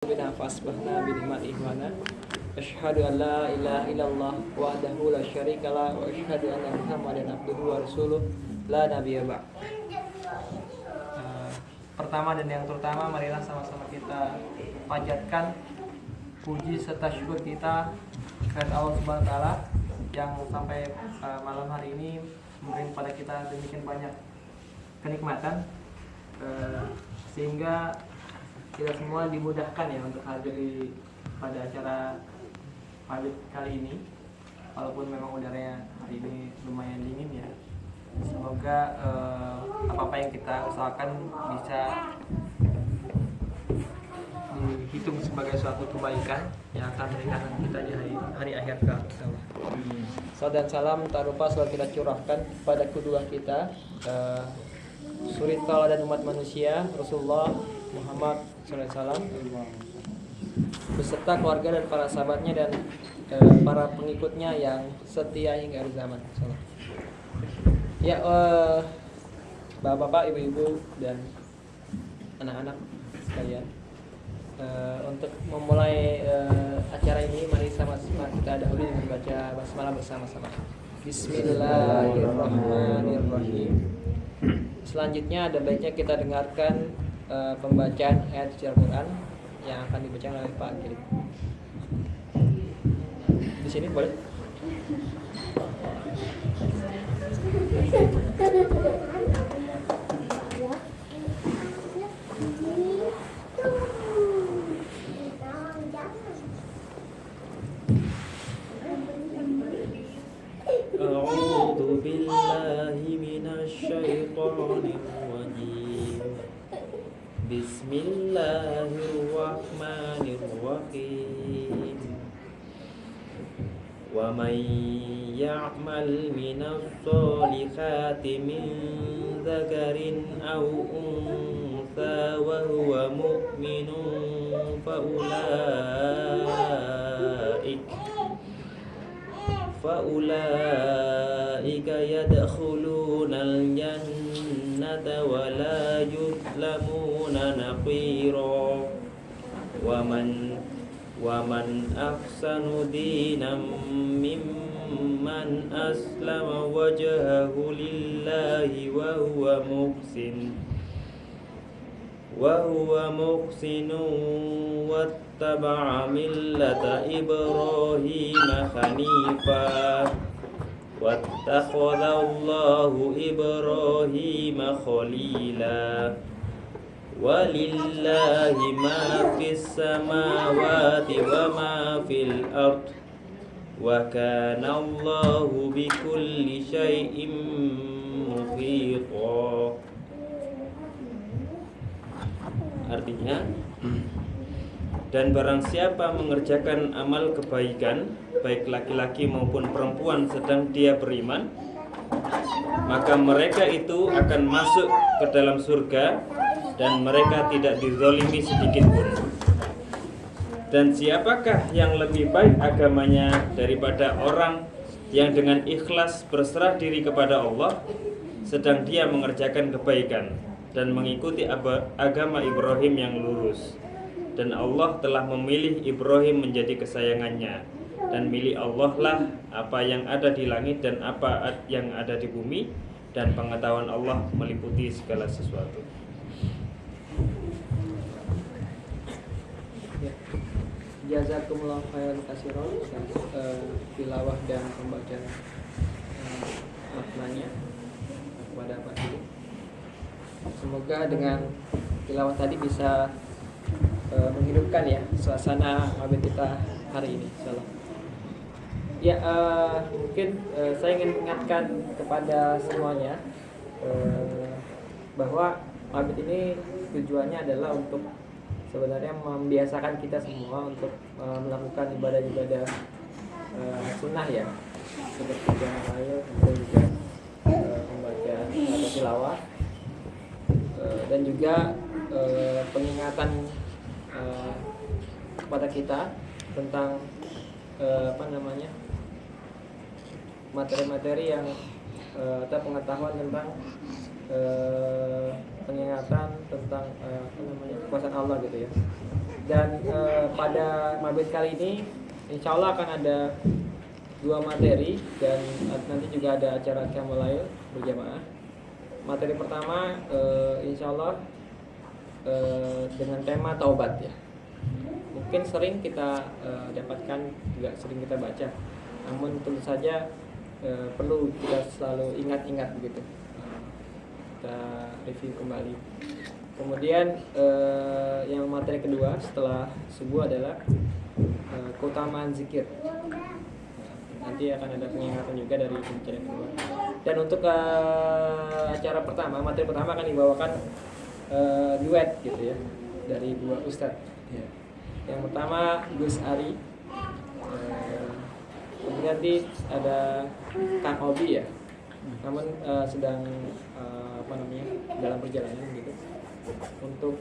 bina fasbahna binimat ihwana asyhadu an la ilaha illallah wahdahu la syarikalah wa asyhadu anna muhammadan abduhu wa rasuluh la nabiyya ba'd. Pertama dan yang terutama, marilah sama-sama kita panjatkan puji serta syukur kita kepada Allah Subhanahu wa taala yang sampai malam hari ini memberi pada kita demikian banyak kenikmatan, sehingga kita semua dimudahkan ya untuk hadir pada acara Mabit kali ini, walaupun memang udaranya hari ini lumayan dingin ya. Semoga apa-apa yang kita usahakan bisa dihitung sebagai suatu kebaikan yang akan meringankan kita di hari akhir kelak. Salam dan salam tak lupa selalu kita curahkan pada kedua kita, suri tauladan umat manusia Rasulullah Muhammad SAW, beserta keluarga dan para sahabatnya dan para pengikutnya yang setia hingga akhir zaman. Ya, bapak-bapak, ibu-ibu dan anak-anak sekalian, untuk memulai acara ini, mari sama-sama kita dahulu dengan baca basmalah bersama-sama. Bismillahirrahmanirrahim. Selanjutnya ada baiknya kita dengarkan pembacaan ayat suci Al-Quran yang akan dibacakan oleh Pak Kirim. Di sini boleh? A'udzu billahi minasy syaithanir rajim. Bismillahirrahmanirrahim. Wa may ya'mal minas solihati min dzakarin aw untha wa huwa mu'minun faulaika yadkhulunal jannata wa la yuzlamuna naqira wa man ahsanu dinan mimman aslama wajhahu lillahi wa huwa muhsinun wattaba'a millata Ibrahima hanifa wattakhadallahu Ibrahima khalila walillahi ma fis samawati wa ma fil ard wa kana Allahu bikulli syai'in muhita. Artinya, dan barang siapa mengerjakan amal kebaikan, baik laki-laki maupun perempuan sedang dia beriman, maka mereka itu akan masuk ke dalam surga dan mereka tidak dizalimi sedikit pun. Dan siapakah yang lebih baik agamanya daripada orang yang dengan ikhlas berserah diri kepada Allah sedang dia mengerjakan kebaikan dan mengikuti agama Ibrahim yang lurus. Dan Allah telah memilih Ibrahim menjadi kesayangannya, dan milik Allah lah apa yang ada di langit dan apa yang ada di bumi, dan pengetahuan Allah meliputi segala sesuatu. Ya. Jazakumullah khairan katsiran tilawah dan pembacaan maknanya kepada Pak Guru. Semoga dengan tilawah tadi bisa menghidupkan ya suasana mabit kita hari ini, insyaallah. Ya, mungkin saya ingin mengingatkan kepada semuanya bahwa mabit ini tujuannya adalah untuk sebenarnya membiasakan kita semua untuk melakukan ibadah-ibadah sunnah ya, seperti qiyamul lail, kemudian juga membaca atau tilawah, dan juga pengingatan kepada kita tentang materi-materi yang atau pengetahuan tentang pengingatan tentang kekuasaan Allah gitu ya. Dan pada mabit kali ini insya Allah akan ada 2 materi dan nanti juga ada acara Qiyamul Lail berjamaah. Materi pertama insya Allah dengan tema taubat ya. Mungkin sering kita dapatkan, juga sering kita baca. Namun tentu saja perlu kita selalu ingat-ingat begitu. Kita review kembali. Kemudian yang materi kedua setelah subuh adalah keutamaan zikir. Nanti akan ada pengingatan juga dari pembicara kedua. Dan untuk acara pertama, materi pertama akan dibawakan duet gitu ya dari 2 ustadz. Yang pertama Gus Ari, kemudian nanti ada Kang Obi ya. Namun sedang dalam perjalanan gitu. Untuk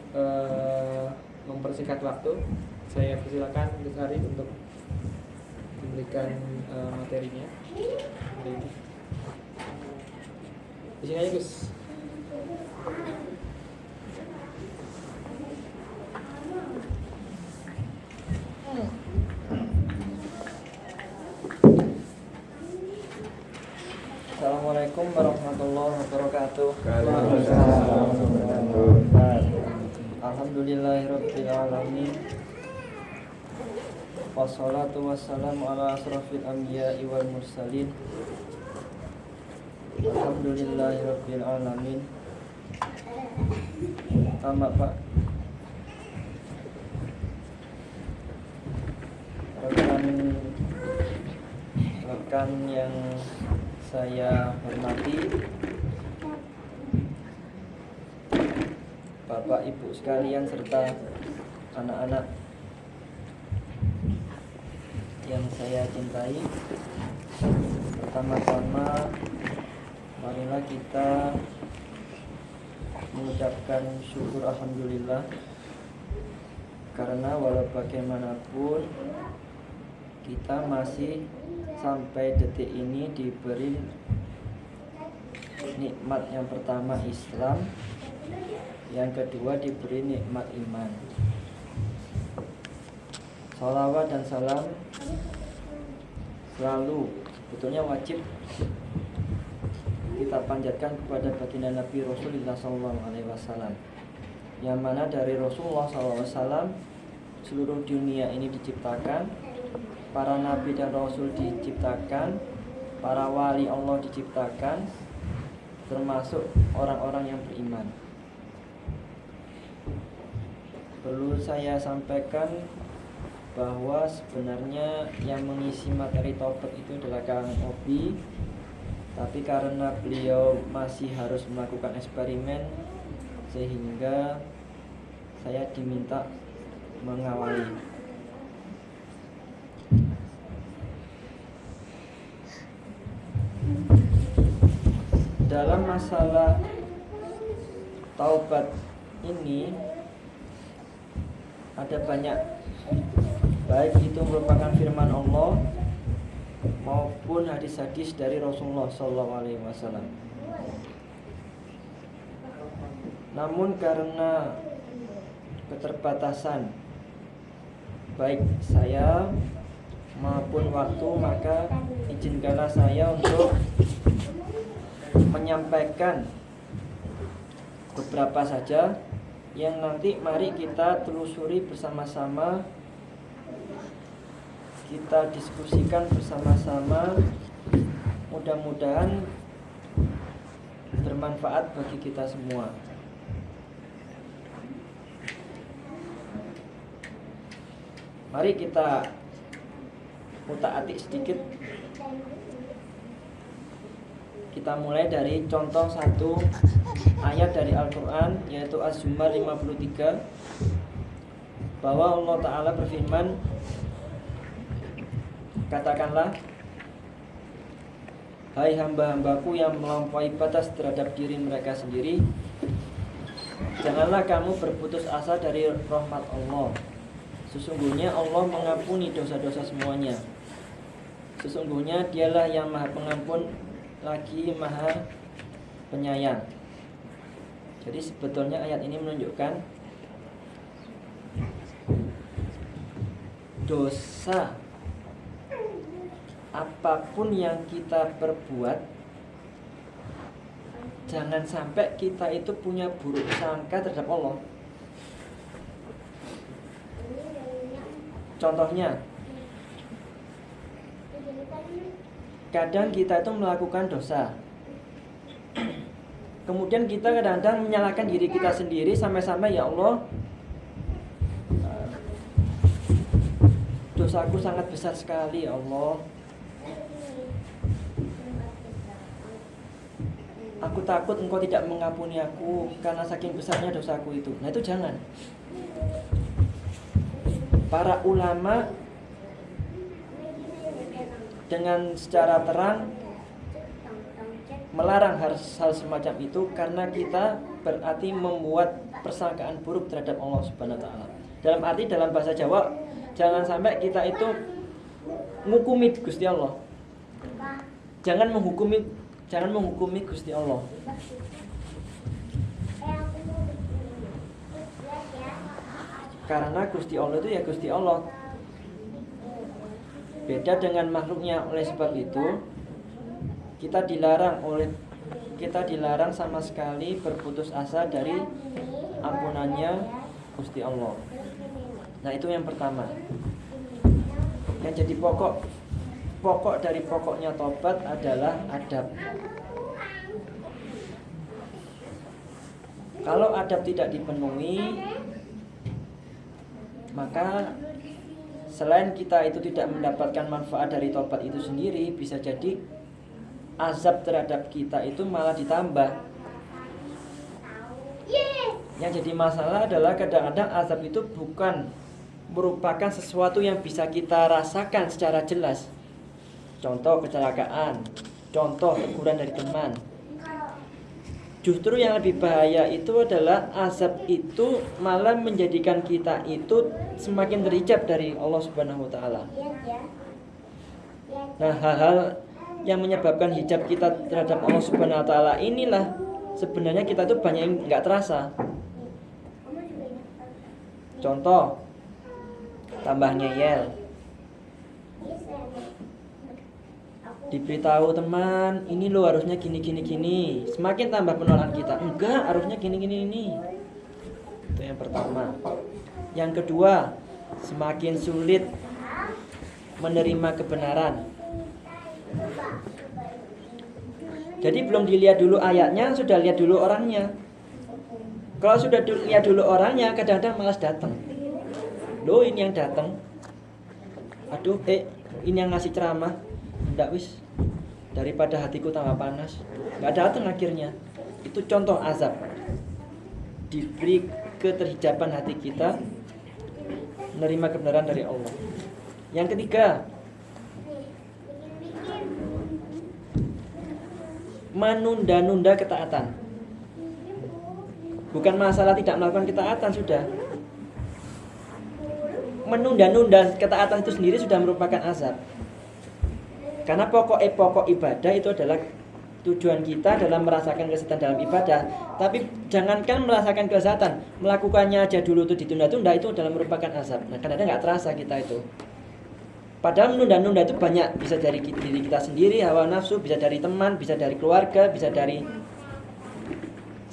mempersingkat waktu, saya persilakan Gus Ari untuk memberikan materinya. Di sini aja Gus. Assalamualaikum warahmatullahi wabarakatuh. Alhamdulillahirabbil alamin. Wassalatu wassalamu ala asrofil anbiya'i wal mursalin. Alhamdulillahirabbil alamin. Tamat Pak. Rekan yang saya hormati, Bapak Ibu sekalian serta anak-anak yang saya cintai. Pertama-tama marilah kita mengucapkan syukur alhamdulillah, karena walau bagaimanapun kita masih sampai detik ini diberi nikmat yang pertama Islam, yang kedua diberi nikmat iman. Salawat dan salam selalu sebetulnya wajib kita panjatkan kepada baginda Nabi Rasulullah SAW, yang mana dari Rasulullah SAW seluruh dunia ini diciptakan, para nabi dan rasul diciptakan, para wali Allah diciptakan, termasuk orang-orang yang beriman. Perlu saya sampaikan bahwa sebenarnya yang mengisi materi topik itu adalah Kang Obi, tapi karena beliau masih harus melakukan eksperimen sehingga saya diminta mengawali. Dalam masalah taubat ini ada banyak, baik itu merupakan firman Allah maupun hadis-hadis dari Rasulullah SAW. Namun karena keterbatasan baik saya maupun waktu, maka izinkanlah saya untuk menyampaikan beberapa saja yang nanti mari kita telusuri bersama-sama, kita diskusikan bersama-sama, mudah-mudahan bermanfaat bagi kita semua. Mari kita utak-atik sedikit. Kita mulai dari contoh satu ayat dari Al-Quran, yaitu Az-Zumar 53, bahwa Allah Ta'ala berfirman, katakanlah, hai hamba-hambaku yang melampaui batas terhadap diri mereka sendiri, janganlah kamu berputus asa dari rahmat Allah. Sesungguhnya Allah mengampuni dosa-dosa semuanya. Sesungguhnya dialah yang maha pengampun lagi maha penyayang. Jadi sebetulnya ayat ini menunjukkan dosa apapun yang kita perbuat, jangan sampai kita itu punya buruk sangka terhadap Allah. Contohnya, kadang kita itu melakukan dosa, kemudian kita kadang-kadang menyalahkan diri kita sendiri sampai-sampai, ya Allah, dosaku sangat besar sekali ya Allah, aku takut Engkau tidak mengampuni aku karena saking besarnya dosaku itu. Nah itu jangan. Para ulama dengan secara terang melarang hal semacam itu, karena kita berarti membuat persangkaan buruk terhadap Allah Subhanahu wa taala. Dalam arti, dalam bahasa Jawa, jangan sampai kita itu menghukumi Gusti Allah. Jangan menghukumi Gusti Allah. Karena Gusti Allah itu ya Gusti Allah, beda dengan makhluknya. Oleh sebab itu kita dilarang sama sekali berputus asa dari ampunannya Gusti Allah. Nah itu yang pertama. Yang jadi pokok dari pokoknya tobat adalah adab. Kalau adab tidak dipenuhi, maka selain kita itu tidak mendapatkan manfaat dari tobat itu sendiri, bisa jadi azab terhadap kita itu malah ditambah. Yang jadi masalah adalah kadang-kadang azab itu bukan merupakan sesuatu yang bisa kita rasakan secara jelas. Contoh kecelakaan, contoh teguran dari teman. Justru yang lebih bahaya itu adalah azab itu malah menjadikan kita itu semakin terhijab dari Allah Subhanahu wa taala. Nah, hal-hal yang menyebabkan hijab kita terhadap Allah Subhanahu wa taala inilah sebenarnya kita tuh banyak yang enggak terasa. Contoh, tambah ngeyel. Diberitahu teman, ini lo harusnya gini. Semakin tambah penolakan kita. Enggak, harusnya gini. Itu yang pertama. Yang kedua, semakin sulit menerima kebenaran. Jadi belum dilihat dulu ayatnya, sudah lihat dulu orangnya. Kalau sudah lihat dulu orangnya, kadang-kadang malas datang. Loh, ini yang datang. Aduh, ini yang ngasih ceramah. Enggak wis, daripada hatiku tambah panas, enggak datang akhirnya. Itu contoh azab. Diberi keterhijaban hati kita menerima kebenaran dari Allah. Yang ketiga, menunda-nunda ketaatan. Bukan masalah tidak melakukan ketaatan, sudah. Menunda-nunda ketaatan itu sendiri sudah merupakan azab. Karena pokok ibadah itu adalah tujuan kita dalam merasakan kelezatan dalam ibadah. Tapi jangankan merasakan kelezatan, melakukannya aja dulu itu ditunda-tunda, itu adalah merupakan azab. Nah, kadang-kadang nggak terasa kita itu. Padahal menunda-nunda itu banyak, bisa dari diri kita sendiri, hawa nafsu, bisa dari teman, bisa dari keluarga, bisa dari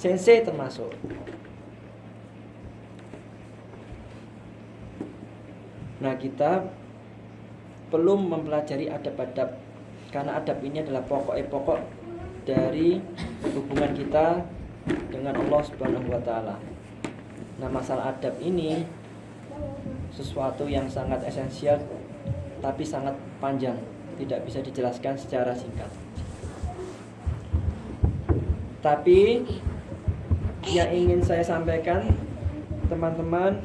sensei termasuk. Nah, kita perlu mempelajari adab-adab, karena adab ini adalah pokok dari hubungan kita dengan Allah Subhanahu wa taala. Nah, masalah adab ini sesuatu yang sangat esensial tapi sangat panjang, tidak bisa dijelaskan secara singkat. Tapi yang ingin saya sampaikan, teman-teman,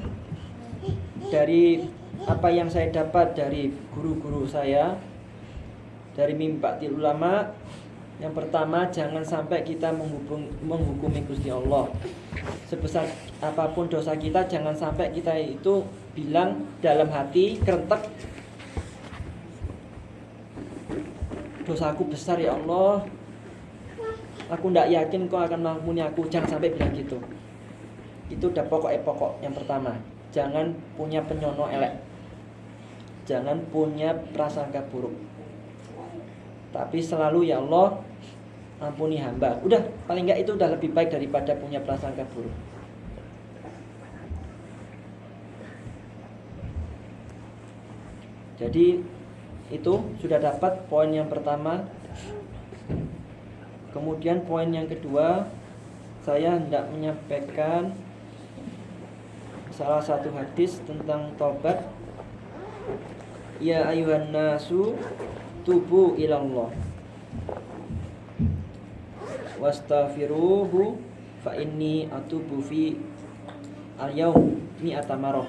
dari apa yang saya dapat dari guru-guru saya, dari Mimbatil Ulama, yang pertama, jangan sampai kita menghukumi Gusti Allah. Sebesar apapun dosa kita, jangan sampai kita itu bilang dalam hati kerentek, dosaku besar ya Allah, aku tidak yakin kau akan mengampuni aku. Jangan sampai bilang gitu. Itu udah pokok yang pertama. Jangan punya penyono elek. jangan punya prasangka buruk. Tapi selalu ya Allah ampuni hamba. Udah, paling enggak itu udah lebih baik daripada punya prasangka buruk. Jadi itu sudah dapat poin yang pertama. Kemudian poin yang kedua, saya hendak menyampaikan salah satu hadis tentang taubat. Ya ayuhan nasu tubu ilallah wastaghfiruhu fa inni atubu fi al-yaum mi'ata marrah.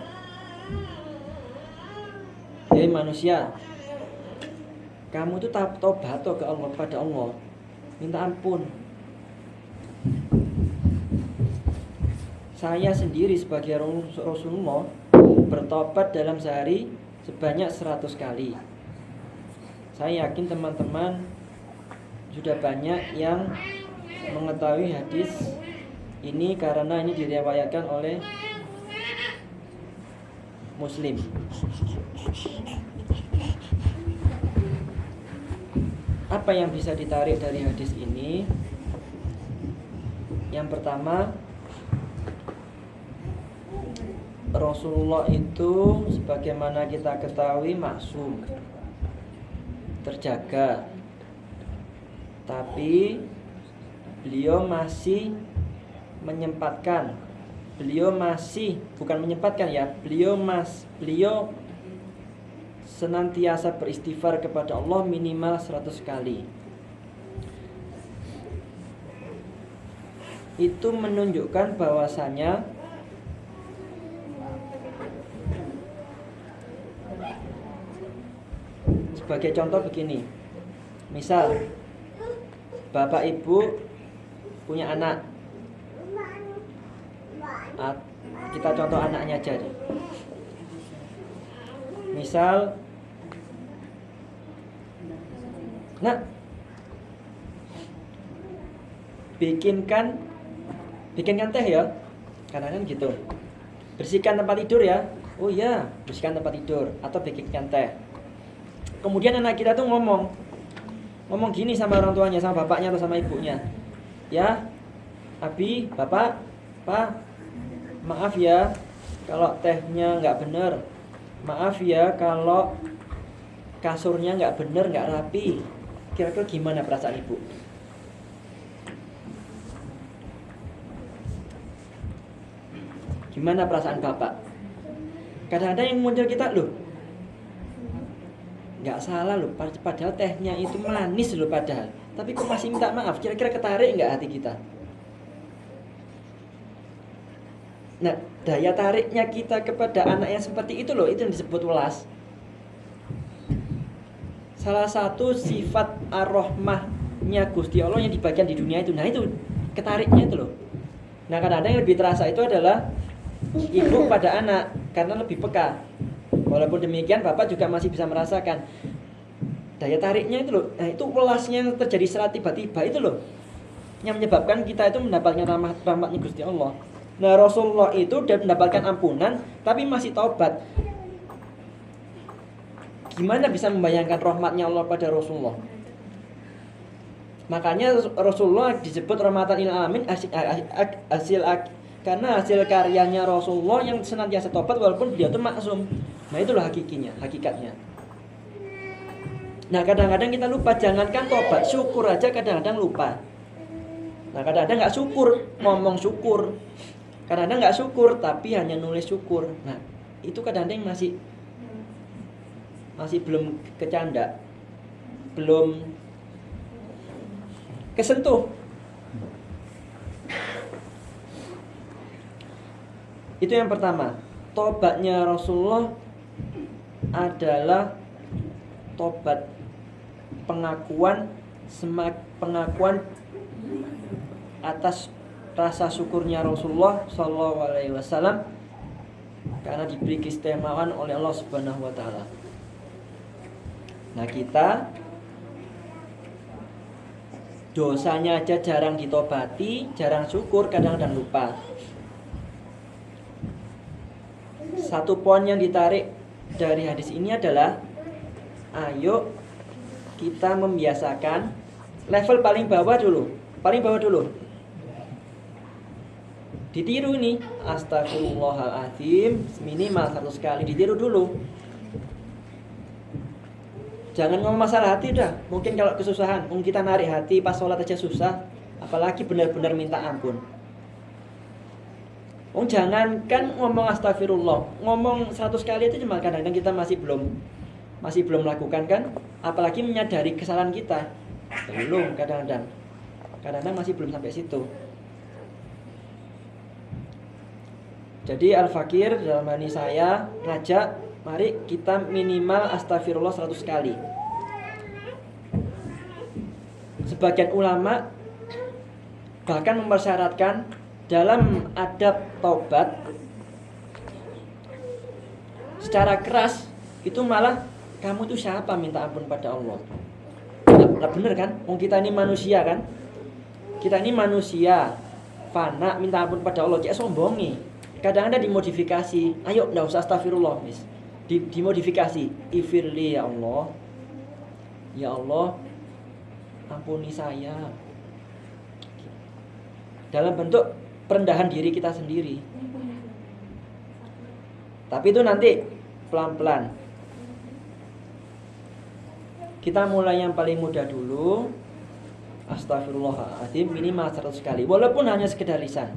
Hei manusia, kamu tuh tobat ke Allah, pada Allah, minta ampun. Saya sendiri sebagai Rasulullah bertobat dalam sehari sebanyak 100 kali. Saya yakin teman-teman sudah banyak yang mengetahui hadis ini karena ini diriwayatkan oleh Muslim. Apa yang bisa ditarik dari hadis ini? Yang pertama, Rasulullah itu sebagaimana kita ketahui maksum, terjaga. Tapi beliau masih menyempatkan, beliau senantiasa beristighfar kepada Allah minimal 100 kali. Itu menunjukkan bahwasanya sebagai contoh begini. Misal bapak ibu punya anak, kita contoh anaknya aja deh. Misal, nak, bikinkan teh ya, karena kan gitu. Bersihkan tempat tidur ya. Oh iya, bersihkan tempat tidur atau bikinkan teh. Kemudian anak kita tuh ngomong gini sama orang tuanya, sama bapaknya atau sama ibunya. Ya, Abi, Bapak, Pak, maaf ya kalau tehnya nggak bener. Maaf ya kalau kasurnya nggak bener, nggak rapi. Kira-kira gimana perasaan ibu? Gimana perasaan bapak? Kadang-kadang yang muncul kita, loh, nggak salah loh, padahal tehnya itu manis loh padahal, tapi kok masih minta maaf. Kira-kira ketarik nggak hati kita? Nah, daya tariknya kita kepada anak yang seperti itu loh, itu yang disebut welas. Salah satu sifat ar-rahmahnya Gusti Allah yang dibagikan di dunia itu, nah itu ketariknya itu loh. Nah, kadang-kadang yang lebih terasa itu adalah ibu pada anak karena lebih peka. Walaupun demikian bapak juga masih bisa merasakan daya tariknya itu loh. Nah, itu welasnya yang terjadi secara tiba-tiba itu loh, yang menyebabkan kita itu mendapatkan rahmatnya Gusti Allah. Nah, Rasulullah itu sudah mendapatkan ampunan tapi masih taubat. Gimana bisa membayangkan rahmatnya Allah pada Rasulullah? Makanya Rasulullah disebut rahmatan lil alamin, karena hasil karyanya Rasulullah yang senantiasa taubat walaupun beliau itu maksum. Nah, itulah hakikatnya. Nah, kadang-kadang kita lupa, jangankan taubat, syukur aja kadang-kadang lupa. Nah, kadang-kadang nggak syukur, ngomong syukur. Kadang-kadang nggak syukur, tapi hanya nulis syukur. Nah, itu kadang-kadang masih belum kecanda, belum kesentuh. Itu yang pertama. Tobatnya Rasulullah adalah tobat pengakuan atas rasa syukurnya Rasulullah SAW karena diberi keistimewaan oleh Allah Subhanahu wa taala. Nah, kita dosanya aja jarang ditobati, jarang syukur, kadang-kadang lupa. Satu poin yang ditarik dari hadis ini adalah ayo kita membiasakan level paling bawah dulu. Paling bawah dulu. Ditiru ini, astagfirullahaladzim minimal 100 kali, ditiru dulu. Jangan ngomong masalah hati udah. Mungkin kalau kesusahan, mungkin kita narik hati pas sholat aja susah, apalagi benar-benar minta ampun. Jangan kan ngomong astagfirullah, ngomong 100 kali itu cuma kadang-kadang kita masih belum lakukan kan, apalagi menyadari kesalahan kita. Belum kadang-kadang masih belum sampai situ. Jadi Al-Fakir dalam hal ini saya ngajak, mari kita minimal astagfirullah 100 kali. Sebagian ulama bahkan mempersyaratkan dalam adab taubat secara keras itu malah kamu tuh siapa minta ampun pada Allah. Nah, bener kan? Kita ini manusia kan? Kita ini manusia fana, minta ampun pada Allah, kayak sombongi. Kadang-kadang dimodifikasi. Ayo enggak usah astagfirullah, Miss. Dimodifikasi. Ifirli ya Allah. Ya Allah, ampuni saya. Dalam bentuk perendahan diri kita sendiri. Tapi itu nanti pelan-pelan. Kita mulai yang paling mudah dulu. Astagfirullahaladzim minimal 100 kali. Walaupun hanya sekedar lisan.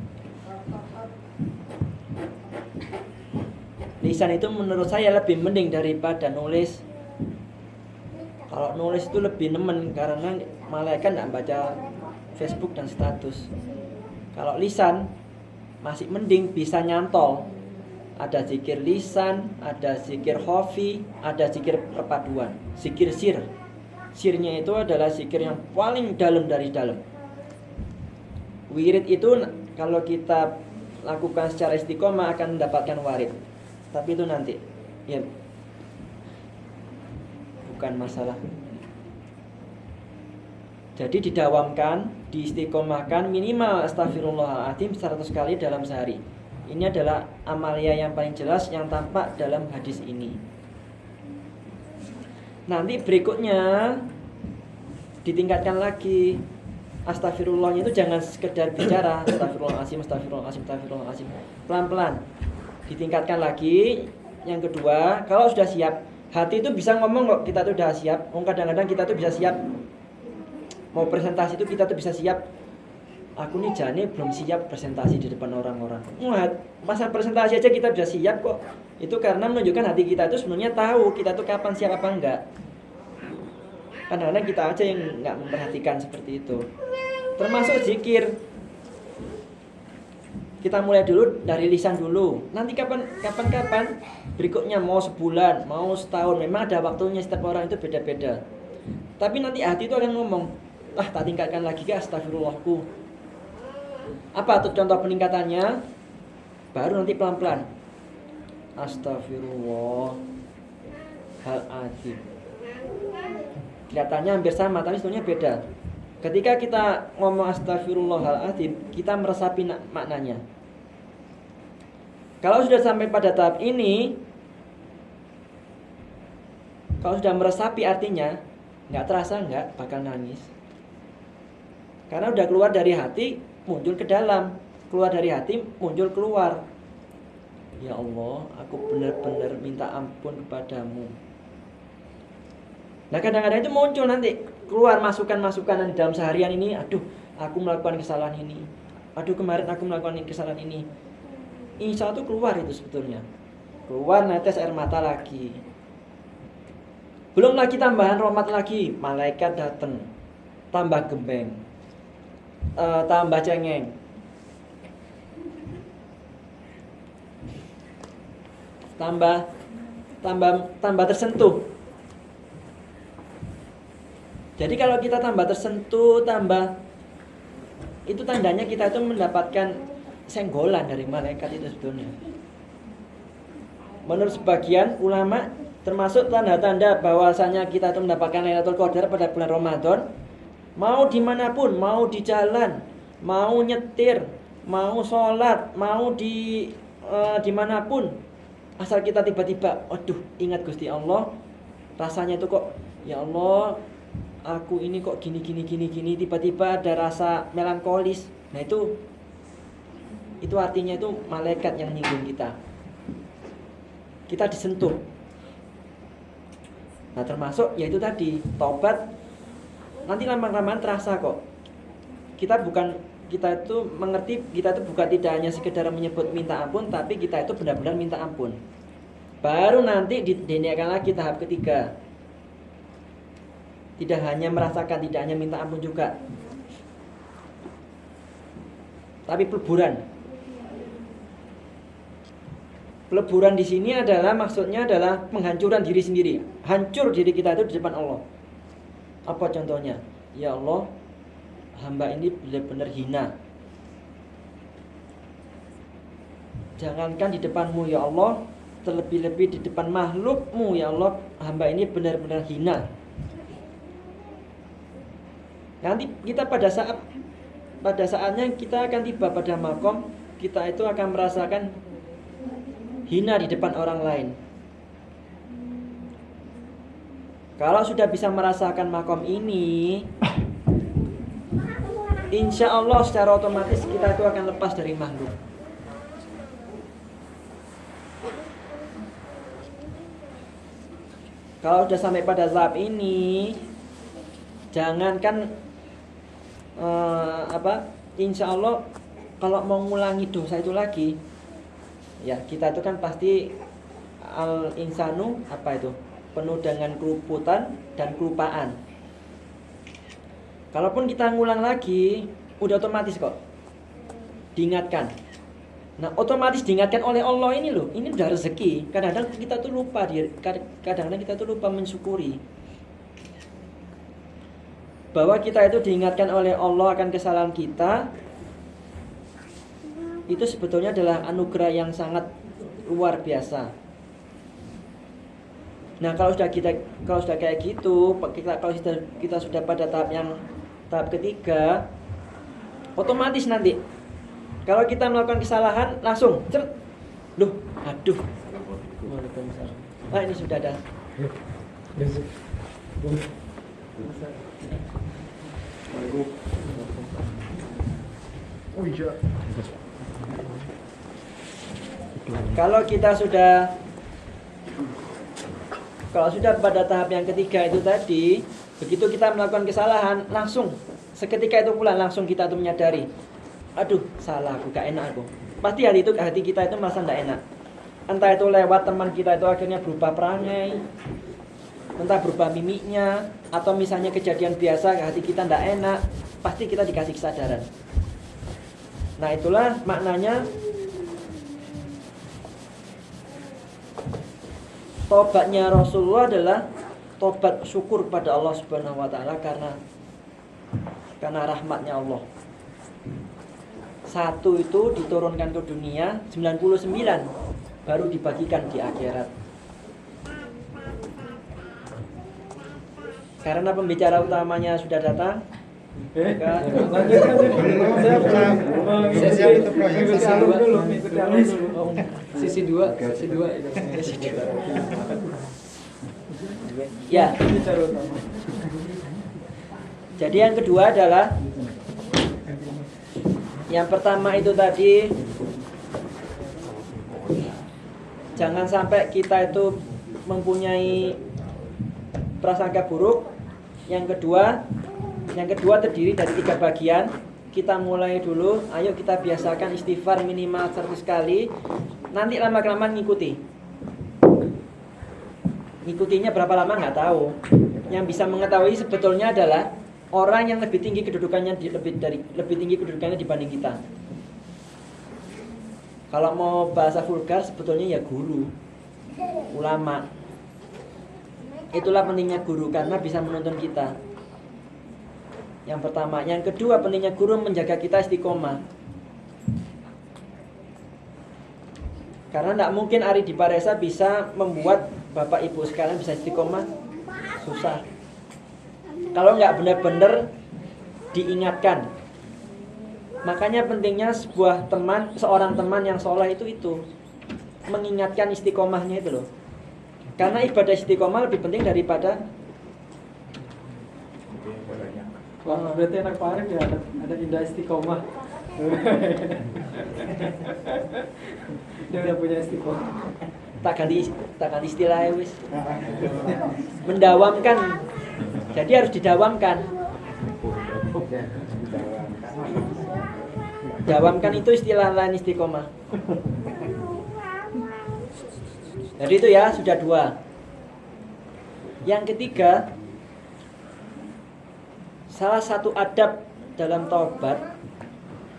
Lisan itu menurut saya lebih mending daripada nulis. Kalau nulis itu lebih nemen karena malaikat tidak baca Facebook dan status. Kalau lisan masih mending bisa nyantol. Ada zikir lisan, ada zikir khafi, ada zikir perpaduan, zikir sir. Sirnya itu adalah zikir yang paling dalam dari dalam. Wirid itu kalau kita lakukan secara istiqomah akan mendapatkan warid. Tapi itu nanti, ya, bukan masalah. Jadi didawamkan, diistiqomahkan minimal astagfirullahaladzim 100 kali dalam sehari. Ini adalah amalia yang paling jelas yang tampak dalam hadis ini. Nanti berikutnya ditingkatkan lagi. Astagfirullahnya itu jangan sekedar bicara astagfirullahaladzim, astagfirullahaladzim, astagfirullahaladzim. Pelan-pelan ditingkatkan lagi. Yang kedua, kalau sudah siap, hati itu bisa ngomong kok kita tuh udah siap. Kadang-kadang kita tuh bisa siap. Mau presentasi itu kita tuh bisa siap. Aku nih jane belum siap presentasi di depan orang-orang. Masa presentasi aja kita bisa siap kok. Itu karena menunjukkan hati kita itu sebenarnya tahu kita tuh kapan siap apa enggak. Kadang-kadang kita aja yang enggak memperhatikan seperti itu. Termasuk zikir. Kita mulai dulu dari lisan dulu. Nanti kapan berikutnya mau sebulan, mau setahun. Memang ada waktunya, setiap orang itu beda-beda. Tapi nanti hati itu akan ngomong, tak tingkatkan lagi ke astagfirullahku. Apa tuh contoh peningkatannya? Baru nanti pelan-pelan. Astagfirullahaladzim. Kelihatannya hampir sama, tapi sebenarnya beda. Ketika kita ngomong astagfirullahaladzim, kita meresapi maknanya. Kalau sudah sampai pada tahap ini, kalau sudah meresapi artinya, nggak terasa nggak bakal nangis. Karena udah keluar dari hati, muncul ke dalam. Keluar dari hati, muncul keluar. Ya Allah, aku benar-benar minta ampun kepadamu. Nah kadang-kadang itu muncul nanti, keluar masukan-masukan di dalam seharian ini. Aduh, aku melakukan kesalahan ini. Aduh, kemarin aku melakukan kesalahan ini. Insya Allah itu keluar itu sebetulnya. Keluar netes air mata lagi. Belum lagi tambahan rahmat lagi. Malaikat datang, tambah gembeng, tambah cengeng, tambah tersentuh. Jadi kalau kita tambah tersentuh, itu tandanya kita itu mendapatkan senggolan dari malaikat itu sebetulnya. Menurut sebagian ulama, termasuk tanda-tanda bahwasanya kita itu mendapatkan Lailatul Qadar pada bulan Ramadan, mau dimanapun, mau di jalan, mau nyetir, mau sholat, mau dimanapun, Asal kita tiba-tiba, aduh, ingat Gusti Allah, rasanya itu kok, ya Allah, aku ini kok gini, tiba-tiba ada rasa melankolis. Nah itu artinya itu malaikat yang nyinggung kita. Kita disentuh. Nah termasuk yaitu tadi taubat. Nanti lama-lamaan terasa kok. Kita itu mengerti, kita itu bukan tidak hanya sekedar menyebut minta ampun, tapi kita itu benar-benar minta ampun. Baru nanti diniakan lagi tahap ketiga. Tidak hanya merasakan, tidak hanya minta ampun juga, tapi peleburan. Peleburan di sini adalah maksudnya adalah penghancuran diri sendiri. Hancur diri kita itu di depan Allah. Apa contohnya? Ya Allah, hamba ini benar-benar hina. Jangankan di depanmu ya Allah, terlebih-lebih di depan makhlukmu ya Allah, hamba ini benar-benar hina. Nanti kita pada saatnya kita akan tiba pada makom, kita itu akan merasakan hina di depan orang lain. Kalau sudah bisa merasakan makom ini, insya Allah secara otomatis kita itu akan lepas dari makhluk. Kalau sudah sampai pada tahap ini, jangankan insya Allah kalau mau ngulangi dosa itu lagi, ya kita itu kan pasti al-insanu penuh dengan keruputan dan kelupaan. Kalaupun kita ngulang lagi, udah otomatis kok diingatkan. Nah otomatis diingatkan oleh Allah ini loh, ini udah rezeki. Kadang-kadang kita tuh lupa, kadang-kadang kita tuh lupa mensyukuri bahwa kita itu diingatkan oleh Allah akan kesalahan kita. Itu sebetulnya adalah anugerah yang sangat luar biasa. Nah kalau sudah kayak gitu, kalau kita sudah pada tahap ketiga, otomatis nanti kalau kita melakukan kesalahan langsung loh, aduh, ini sudah ada. Kalau sudah pada tahap yang ketiga itu tadi, begitu kita melakukan kesalahan, langsung seketika itu pula langsung kita tuh menyadari, aduh salah aku, gak enak aku. Pasti hati kita itu merasa gak enak. Entah itu lewat teman kita itu akhirnya berubah perangai, entah berubah mimiknya, atau misalnya kejadian biasa hati kita gak enak, pasti kita dikasih kesadaran. Nah itulah maknanya tobatnya Rasulullah adalah tobat syukur pada Allah Subhanahu wa taala karena rahmatnya Allah. Satu itu diturunkan ke dunia, 99 baru dibagikan di akhirat. Karena pembicara utamanya sudah datang, Sisi dua. Ya. Jadi yang kedua adalah, yang pertama itu tadi, jangan sampai kita itu mempunyai prasangka buruk. Yang kedua terdiri dari 3 bagian. Kita mulai dulu, ayo kita biasakan istighfar minimal 100 kali. Nanti lama-kelamaan ngikuti. Ngikutinya berapa lama nggak tahu. Yang bisa mengetahui sebetulnya adalah orang yang lebih tinggi kedudukannya dibanding kita. Kalau mau bahasa vulgar sebetulnya ya guru, ulama. Itulah pentingnya guru karena bisa menuntun kita. Yang pertama, yang kedua pentingnya guru menjaga kita istiqomah. Karena tidak mungkin Ari Diparesa bisa membuat Bapak Ibu sekalian bisa istiqomah, susah. Kalau nggak benar-benar diingatkan. Makanya pentingnya seorang teman yang soleh itu. mengingatkan istiqomahnya itu loh. Karena ibadah istiqomah lebih penting daripada Wah, berarti anak Pak Arif ya ada indah istiqomah. Dia udah punya istiqomah. tak ganti istilah wis. Mendawamkan. Jadi harus didawamkan. Dawamkan itu istilah lain istiqomah. Jadi itu ya sudah 2. Yang ketiga, salah satu adab dalam taubat,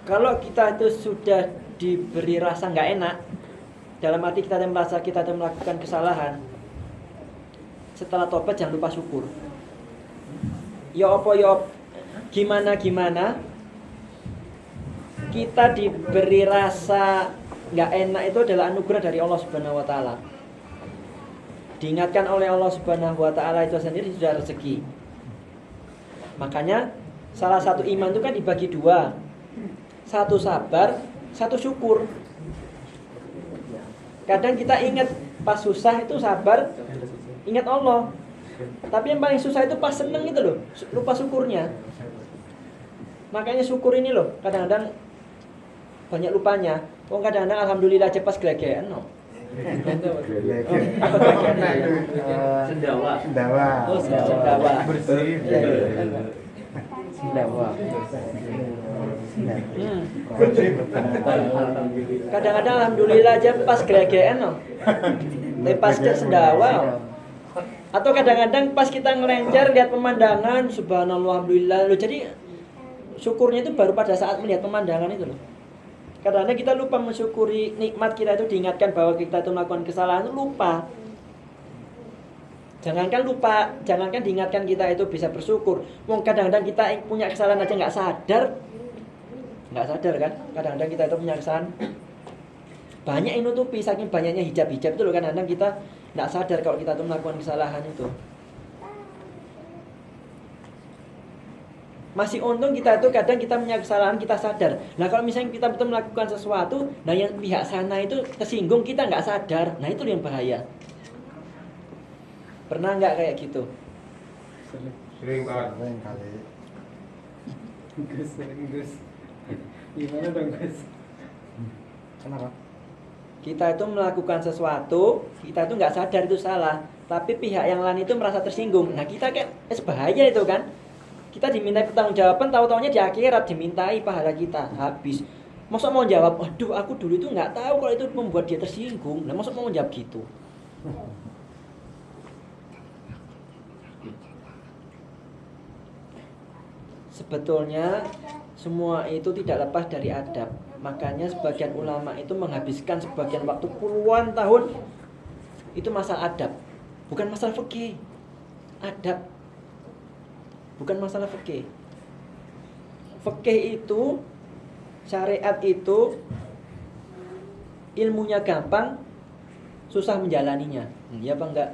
kalau kita itu sudah diberi rasa nggak enak, dalam arti kita merasa kita melakukan kesalahan, setelah taubat jangan lupa syukur. Gimana kita diberi rasa nggak enak itu adalah anugerah dari Allah Subhanahu Wa Taala. Diingatkan oleh Allah Subhanahu Wa Taala itu sendiri sudah rezeki. Makanya salah satu iman itu kan dibagi 2. Satu sabar, satu syukur. Kadang kita ingat pas susah itu sabar, ingat Allah. Tapi yang paling susah itu pas seneng itu loh, lupa syukurnya. Makanya syukur ini loh, kadang-kadang banyak lupanya. Kadang-kadang alhamdulillah aja pas gelegean no. Sendawa. Oh, sendawa. Bersih. Sendawa. Kadang-kadang alhamdulillah aja pas gelegean no. Pas sendawa. Atau kadang-kadang pas kita ngelencer lihat pemandangan, subhanallah alhamdulillah. Loh, jadi syukurnya itu baru pada saat melihat pemandangan itu loh. Kadang-kadang kita lupa mensyukuri nikmat kita itu, diingatkan bahwa kita itu melakukan kesalahan itu lupa. Jangankan diingatkan kita itu bisa bersyukur. Kadang-kadang kita punya kesalahan aja nggak sadar kan? Kadang-kadang kita itu punya kesalahan banyak yang nutupi, saking banyaknya hijab-hijab itu loh. Kadang-kadang kita nggak sadar kalau kita itu melakukan kesalahan itu. Masih untung kita itu kadang kita punya kesalahan kita sadar. Nah kalau misalnya kita betul melakukan sesuatu, nah yang pihak sana itu tersinggung kita nggak sadar, nah itu yang bahaya. Pernah nggak kayak gitu? Sering banget. Sering kali. Gus. Gimana dong Gus? Kenapa? Kita itu melakukan sesuatu, kita itu nggak sadar itu salah, tapi pihak yang lain itu merasa tersinggung. Nah kita kayak bahaya itu kan. Kita diminta pertanggungjawaban, tahu-taunya di akhirat dimintai pahala kita habis. Masa mau jawab, aduh aku dulu itu nggak tahu kalau itu membuat dia tersinggung. Nah masa mau jawab gitu? Sebetulnya semua itu tidak lepas dari adab. Makanya sebagian ulama itu menghabiskan sebagian waktu puluhan tahun itu masalah adab, bukan masalah fikih. Adab, bukan masalah fikih. Fikih itu, syariat itu ilmunya gampang, susah menjalaninya. Iya apa enggak?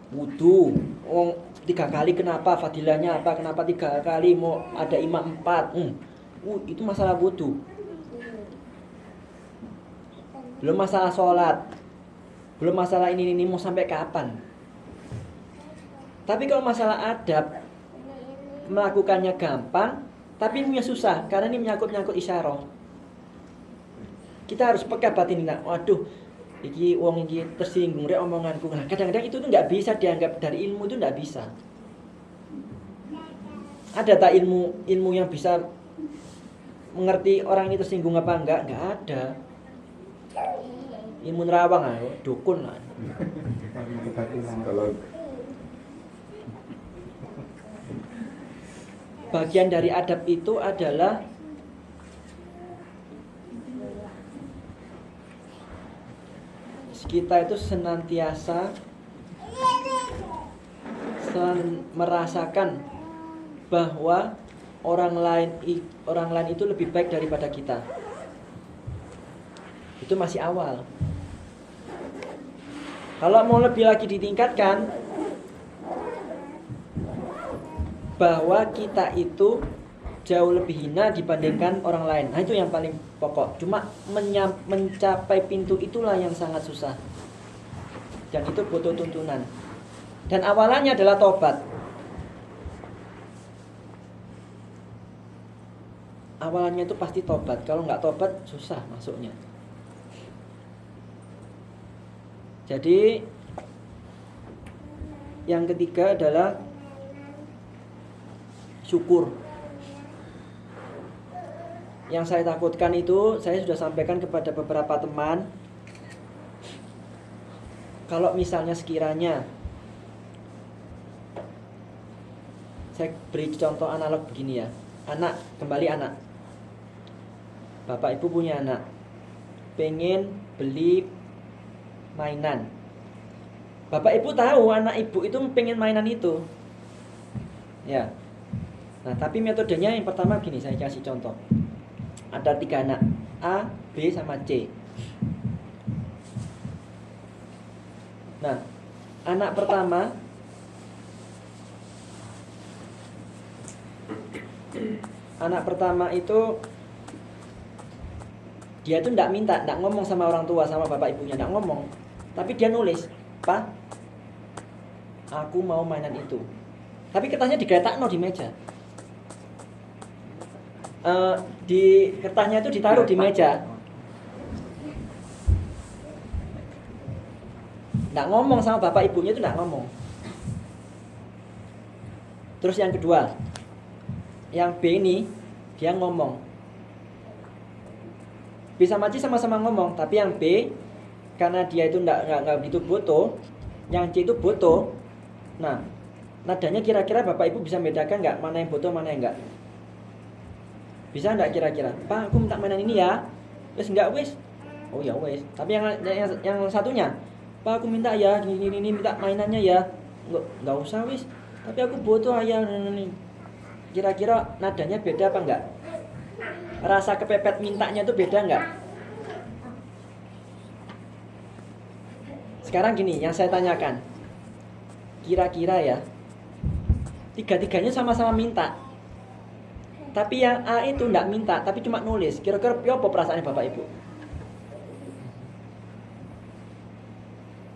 Wudu, 3 kali kenapa? Fadilahnya apa? Kenapa 3 kali mau ada imam 4? Itu masalah wudu. Belum masalah sholat, belum masalah ini mau sampai kapan? Tapi kalau masalah adab, melakukannya gampang, tapi ilmunya susah karena ini menyangkut isyarah. Kita harus peka batin. Waduh, iki wong iki tersinggung rek omonganku. Nah, kadang-kadang itu tuh nggak bisa dianggap dari ilmu, itu nggak bisa. Ada tak ilmu yang bisa mengerti orang ini tersinggung apa enggak? Nggak ada. Ilmu nerawang ayo, dukun lah. Bagian dari adab itu adalah kita itu senantiasa merasakan bahwa orang lain itu lebih baik daripada kita. Itu masih awal. Kalau mau lebih lagi ditingkatkan, bahwa kita itu jauh lebih hina dibandingkan orang lain. Nah itu yang paling pokok. Cuma mencapai pintu itulah yang sangat susah. Dan itu butuh tuntunan. Dan awalannya adalah tobat. Awalannya itu pasti tobat. Kalau nggak tobat susah masuknya. Jadi yang ketiga adalah syukur. Yang saya takutkan itu saya sudah sampaikan kepada beberapa teman. Kalau misalnya sekiranya saya beri contoh analog begini ya. Anak, kembali anak. Bapak ibu punya anak, pengen beli mainan. Bapak ibu tahu anak ibu itu pengen mainan itu. Ya. Nah tapi metodenya yang pertama gini, saya kasih contoh. Ada 3 anak, A, B, sama C. Nah, anak pertama itu dia tuh enggak minta, enggak ngomong sama orang tua, sama bapak ibunya, enggak ngomong. Tapi dia nulis, "Pak, aku mau mainan itu." Tapi kertasnya digeletakno di meja. Di kertasnya itu ditaruh di meja. Nggak ngomong sama bapak ibunya itu nggak ngomong. Terus yang kedua, yang B ini dia ngomong. B sama C sama-sama ngomong, tapi yang B karena dia itu nggak begitu butuh, yang C itu butuh. Nah, nadanya kira-kira bapak ibu bisa bedakan nggak mana yang butuh mana yang enggak? Bisa enggak kira-kira? Pak, aku minta mainan ini ya. Wes enggak wes. Oh ya wes. Tapi yang satunya, Pak, aku minta ya gini minta mainannya ya. Enggak usah wes. Tapi aku butuh ayah ini. Kira-kira nadanya beda apa enggak? Rasa kepepet mintanya itu beda enggak? Sekarang gini, yang saya tanyakan. Kira-kira ya, tiga-tiganya sama-sama minta. Tapi yang A itu enggak minta, tapi cuma nulis. Kira-kira apa perasaannya bapak ibu?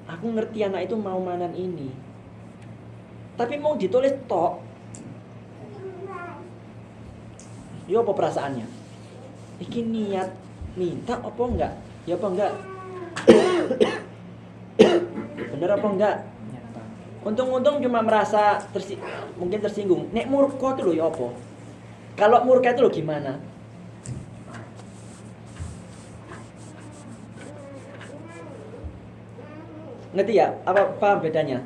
Aku ngerti anak itu mau mainan ini, tapi mau ditulis tok. Yo apa perasaannya? Iki niat minta apa enggak? Ya apa enggak? Bener apa enggak? Untung-untung cuma merasa mungkin tersinggung. Nek murka itu loh ya apa? Kalau murka itu loh gimana? Ngerti ya? Apa paham bedanya?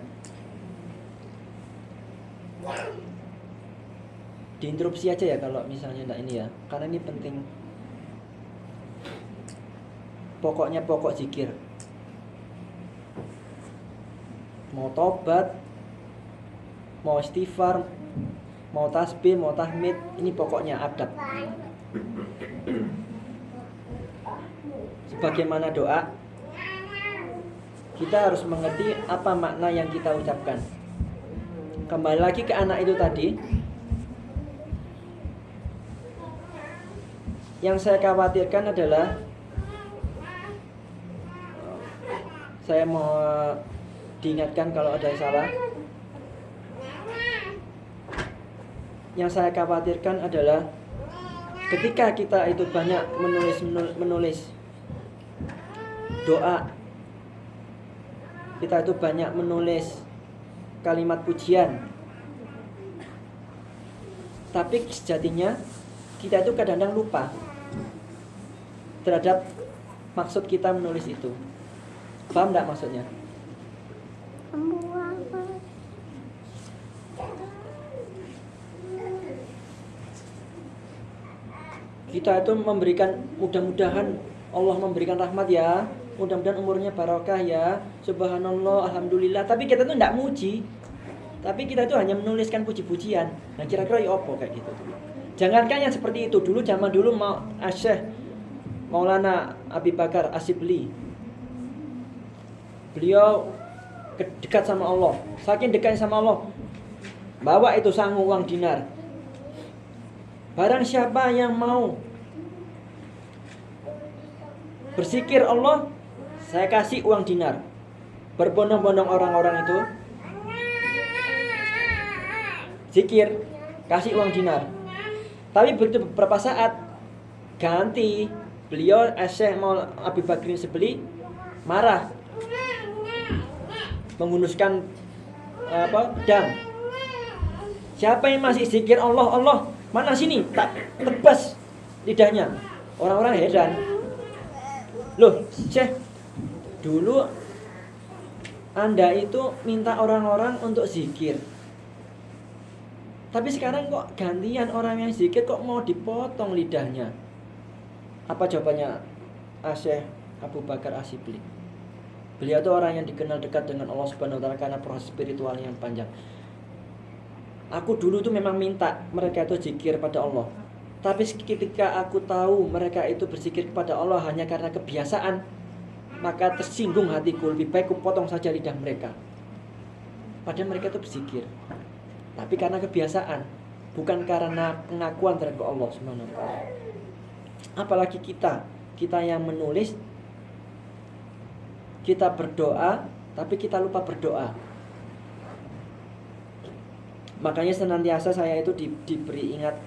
Diinterupsi aja ya kalau misalnya enggak ini ya. Karena ini penting. Pokoknya pokok zikir. Mau tobat, mau istighfar, mau tasbih, mau tahmid, ini pokoknya adab. Sebagaimana doa, kita harus mengerti apa makna yang kita ucapkan. Kembali lagi ke anak itu tadi. Yang saya khawatirkan adalah, saya mau diingatkan kalau ada yang salah. Yang saya khawatirkan adalah ketika kita itu banyak menulis doa, kita itu banyak menulis kalimat pujian, tapi sejatinya kita itu kadang-kadang lupa terhadap maksud kita menulis itu. Paham enggak maksudnya? Kita itu memberikan, mudah-mudahan Allah memberikan rahmat ya, mudah-mudahan umurnya barokah ya, subhanallah, alhamdulillah. Tapi kita itu tidak muji, tapi kita itu hanya menuliskan puji-pujian. Nah kira-kira ya apa kayak gitu? Jangankan yang seperti itu, dulu zaman dulu mau Syekh Maulana Abi Bakar As-Sibli, beliau dekat sama Allah, saking dekatnya sama Allah, bawa itu sangu uang dinar. Barang siapa yang mau berzikir Allah, saya kasih uang dinar. Berbondong-bondong orang-orang itu zikir, kasih uang dinar. Tapi begitu beberapa saat ganti, beliau Syekh Maulana Abi Bakrin Sebeli marah, menghunuskan pedang. Siapa yang masih zikir Allah, Allah, mana sini, tak tebas lidahnya. Orang-orang heran. Loh, Syekh, dulu Anda itu minta orang-orang untuk zikir, tapi sekarang kok gantian orang yang zikir kok mau dipotong lidahnya? Apa jawabannya Syekh Abu Bakar Asyibli? Beliau itu orang yang dikenal dekat dengan Allah Subhanahu wa taala karena proses spiritualnya yang panjang. Aku dulu tuh memang minta mereka itu zikir pada Allah, tapi ketika aku tahu mereka itu berzikir kepada Allah hanya karena kebiasaan, maka tersinggung hatiku. Lebih baik aku potong saja lidah mereka. Padahal mereka itu berzikir, tapi karena kebiasaan, bukan karena pengakuan terhadap Allah Subhanahu wa taala. Apalagi kita yang menulis, kita berdoa, tapi kita lupa berdoa. Makanya senantiasa saya itu diberi ingat.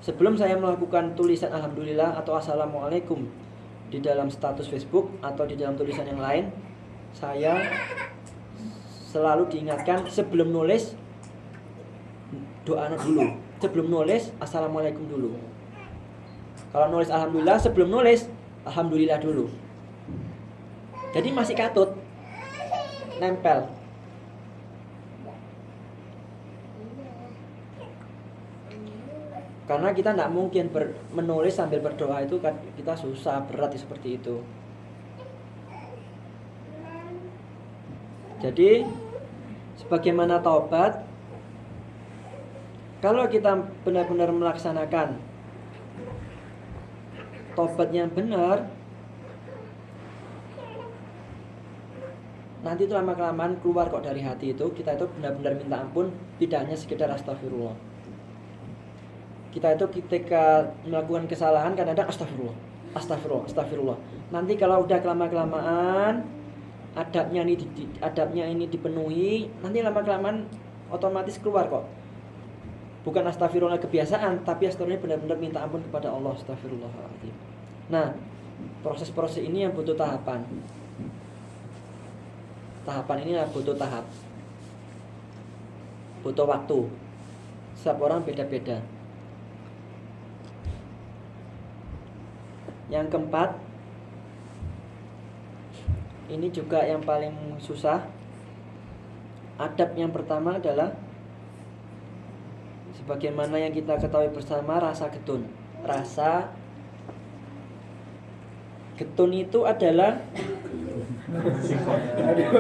Sebelum saya melakukan tulisan Alhamdulillah atau Assalamualaikum di dalam status Facebook atau di dalam tulisan yang lain, saya selalu diingatkan sebelum nulis doa dulu. Sebelum nulis Assalamualaikum dulu. Kalau nulis Alhamdulillah, sebelum nulis Alhamdulillah dulu. Jadi masih katut, nempel. Karena kita tidak mungkin menulis sambil berdoa, itu kan kita susah, berat seperti itu. Jadi sebagaimana taubat, kalau kita benar-benar melaksanakan taubat yang benar, nanti itu lama-kelamaan keluar kok dari hati itu. Kita itu benar-benar minta ampun, tidak hanya sekedar astagfirullah. Kita itu ketika melakukan kesalahan kadang-kadang astagfirullah. Nanti kalau udah kelamaan adabnya ini dipenuhi, nanti lama-kelamaan otomatis keluar kok. Bukan astagfirullah kebiasaan, tapi astagfirullah benar-benar minta ampun kepada Allah. Astagfirullahaladzim. Nah, proses-proses ini yang butuh tahapan. Tahapan ini butuh tahap, butuh waktu. Setiap orang beda-beda. Yang keempat, ini juga yang paling susah. Adab yang pertama adalah sebagaimana yang kita ketahui bersama, rasa getun. Rasa getun itu adalah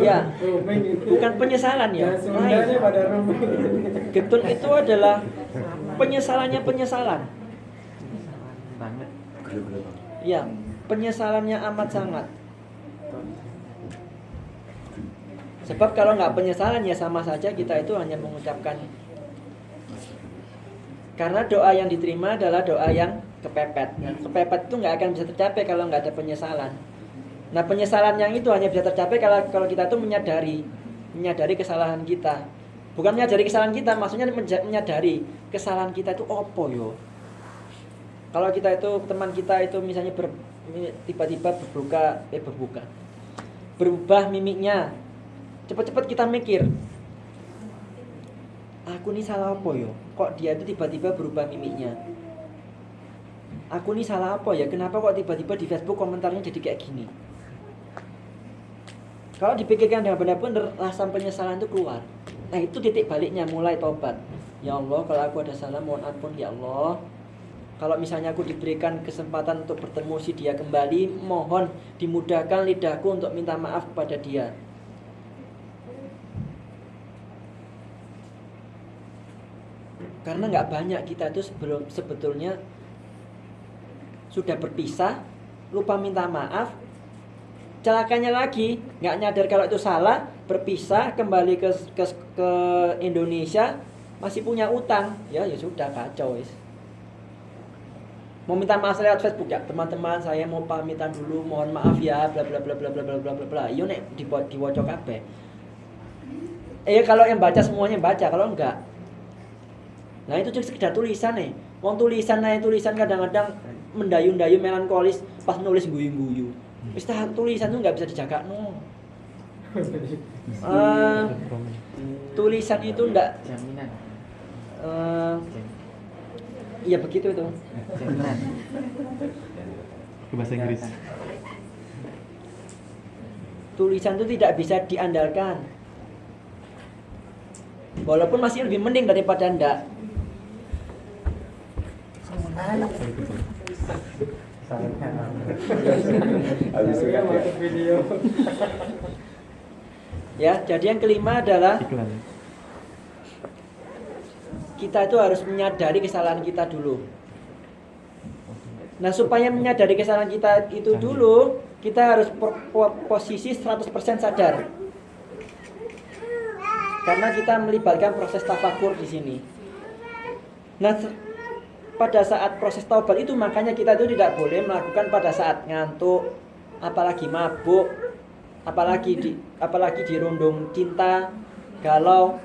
ya, bukan penyesalan ya. Getun itu adalah penyesalannya. Ya, penyesalannya amat sangat. Sebab kalau nggak penyesalan ya sama saja kita itu hanya mengucapkan. Karena doa yang diterima adalah doa yang kepepet. Kepepet itu nggak akan bisa tercapai kalau nggak ada penyesalan. Nah, penyesalan yang itu hanya bisa tercapai kalau kita itu menyadari kesalahan kita. Bukan menyadari kesalahan kita, maksudnya menyadari kesalahan kita itu opo yo. Kalau kita itu, teman kita itu misalnya tiba-tiba berubah mimiknya, cepat-cepat kita mikir, aku ini salah apa yo? Kok dia itu tiba-tiba berubah mimiknya? Aku ini salah apa ya? Kenapa kok tiba-tiba di Facebook komentarnya jadi kayak gini? Kalau dipikirkan dengan benar-benar, rasa penyesalan itu keluar. Nah, itu titik baliknya, mulai tobat. Ya Allah, kalau aku ada salah, mohon ampun ya Allah. Kalau misalnya aku diberikan kesempatan untuk bertemu si dia kembali, mohon dimudahkan lidahku untuk minta maaf kepada dia. Karena nggak banyak kita itu sebetulnya sudah berpisah, lupa minta maaf. Celakanya lagi, nggak nyadar kalau itu salah, berpisah, kembali ke Indonesia, masih punya utang. Ya sudah, kacau wis. mau minta maaf lewat Facebook ya, teman-teman saya mau pamitan dulu, mohon maaf ya, bla bla bla bla bla bla bla bla bla. Yo nek diwoco kabeh. Kalau yang baca semuanya baca, kalau enggak. Nah itu cuma sekedar tulisan nih. Wong tulisan kadang-kadang mendayu-dayu melankolis, pas nulis guyu-guyu. Wis tulisan tuh nggak bisa dijaga no. Tulisan itu enggak Jaminan. Iya begitu itu. Jaminan. Ke bahasa Inggris. Tulisan itu tidak bisa diandalkan. Walaupun masih lebih mending daripada enggak. Ya, jadi yang kelima adalah Iklan. kita itu harus menyadari kesalahan kita dulu. Nah, supaya menyadari kesalahan kita itu dulu, kita harus posisi 100% sadar. Karena kita melibatkan proses tafakur di sini. Nah, pada saat proses taubat itu makanya kita itu tidak boleh melakukan pada saat ngantuk, apalagi mabuk, apalagi dirundung cinta, galau.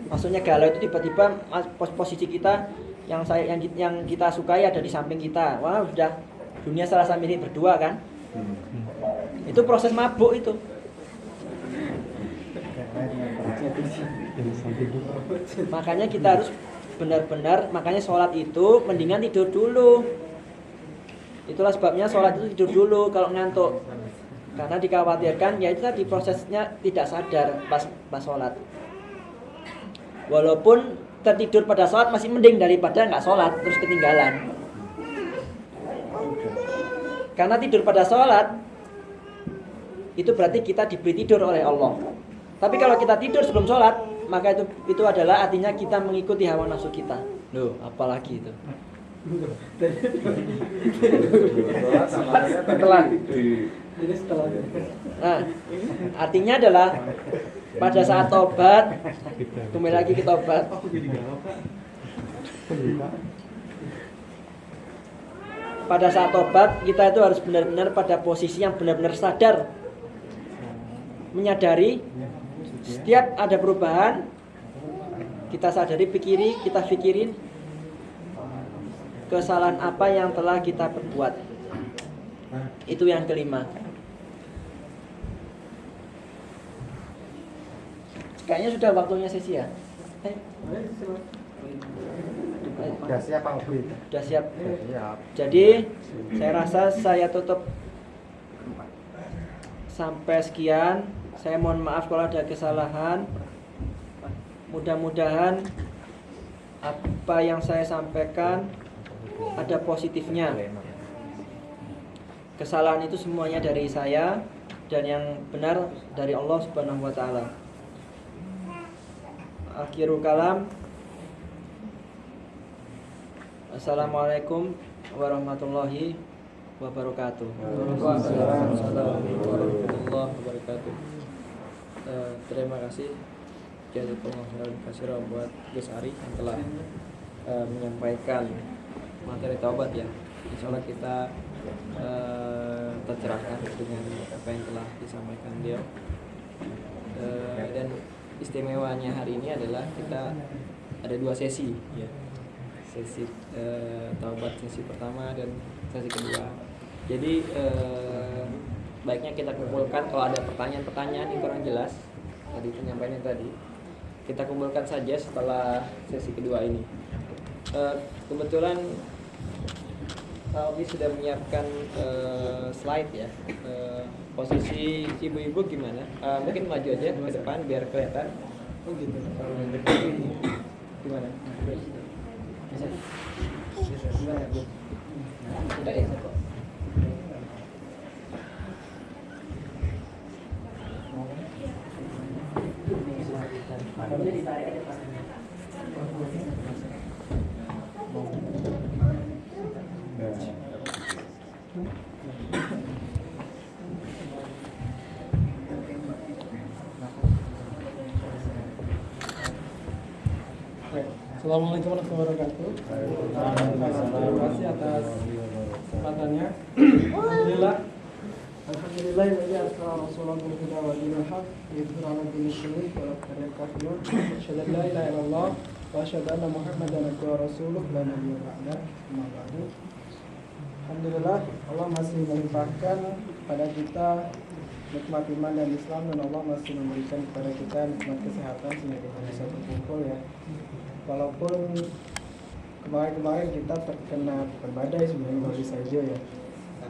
Maksudnya galau itu tiba-tiba posisi kita yang kita sukai ada di samping kita. Wah, sudah dunia serasa milik berdua kan? Itu proses mabuk itu. Makanya kita harus benar-benar, makanya sholat itu mendingan tidur dulu. Itulah sebabnya sholat itu tidur dulu kalau ngantuk. Karena dikhawatirkan ya itu tadi prosesnya tidak sadar pas sholat. Walaupun tertidur pada sholat masih mending daripada nggak sholat terus ketinggalan. Karena tidur pada sholat itu berarti kita diberi tidur oleh Allah. Tapi kalau kita tidur sebelum sholat, maka itu adalah artinya kita mengikuti hawa nafsu kita. Loh, apalagi itu. Setelah. Nah, artinya adalah pada saat tobat, kembali lagi ke tobat. Pada saat tobat kita itu harus benar-benar pada posisi yang benar-benar sadar, menyadari setiap ada perubahan kita sadari, kita pikirin kesalahan apa yang telah kita perbuat. Itu yang kelima. Kayaknya sudah waktunya sesi ya. Udah siap Pak Ubi? Sudah siap. Siap. Jadi saya rasa saya tutup sampai sekian. Saya mohon maaf kalau ada kesalahan. Mudah-mudahan apa yang saya sampaikan ada positifnya. Kesalahan itu semuanya dari saya dan yang benar dari Allah Subhanahu wa taala. Akhirul kalam. Assalamualaikum warahmatullahi wabarakatuh. Waalaikumsalam warahmatullahi wabarakatuh. Terima kasih jazakallahu khairan katsiran buat Gus Ari yang telah menyampaikan materi taubat ya. Insyaallah kita tercerahkan dengan apa yang telah disampaikan beliau. Dan istimewanya hari ini adalah kita ada 2 sesi ya. Sesi taubat sesi pertama dan sesi kedua. Jadi baiknya kita kumpulkan kalau ada pertanyaan-pertanyaan yang kurang jelas tadi penyampaiannya tadi, kita kumpulkan saja setelah sesi kedua ini. Kebetulan Obi sudah menyiapkan slide ya. Posisi ibu-ibu gimana? Mungkin maju aja ke depan biar kelihatan. Oh gitu. Gimana? Gimana Bu? Sudah ya? Assalamualaikum warahmatullahi wabarakatuh. Terima kasih atas kesempatannya. Alhamdulillah ya Rasulullah kita wa dinil haq yudhhiru din syirk wa la kafirun. Asyhadu an la ilaha illallah wa asyhadu anna Muhammadan abduhu wa rasuluh la nabiyya ba'da. Amma ba'du. Alhamdulillah Allah masih melimpahkan pada kita nikmat iman dan Islam, dan Allah masih memberikan kepada kita nikmat kesehatan sehingga kita bisa berkumpul ya. Walaupun kemarin kita terkena bukan badai sebenarnya, baru saja ya,